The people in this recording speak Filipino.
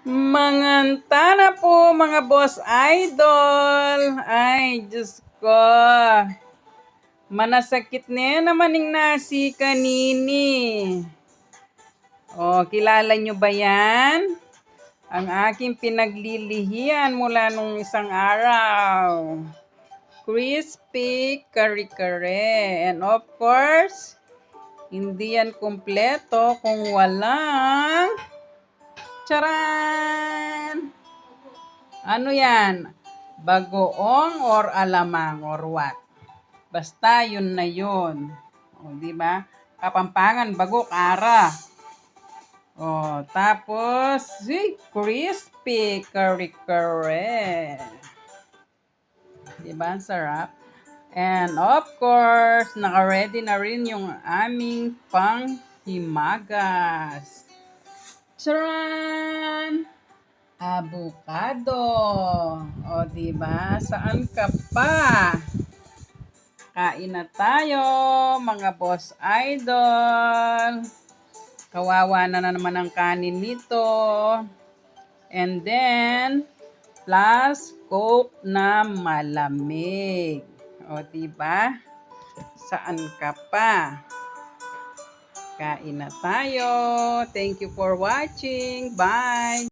Manganta na po mga boss idol. Ay, Diyos ko. Manasakit na naman ng nasi kanini. O, kilala nyo ba yan? Ang aking pinaglilihian mula nung isang araw. Crispy kare-kare. And of course, hindi yan kumpleto kung walang charan! Ano yan? Bagoong or alamang or what? Basta yun na yun. O, di ba? Kapampangan, bago, kara. O, tapos, crispy kare-kare. Di ba? Ang sarap. And of course, naka-ready na rin yung aming panghimagas. Charan! Avocado. O, diba? Saan ka pa? Kain na tayo, mga boss idol. Kawawa na naman ang kanin nito. And then, plus Coke na malamig. O, diba? Saan ka pa? Kain na tayo. Thank you for watching. Bye!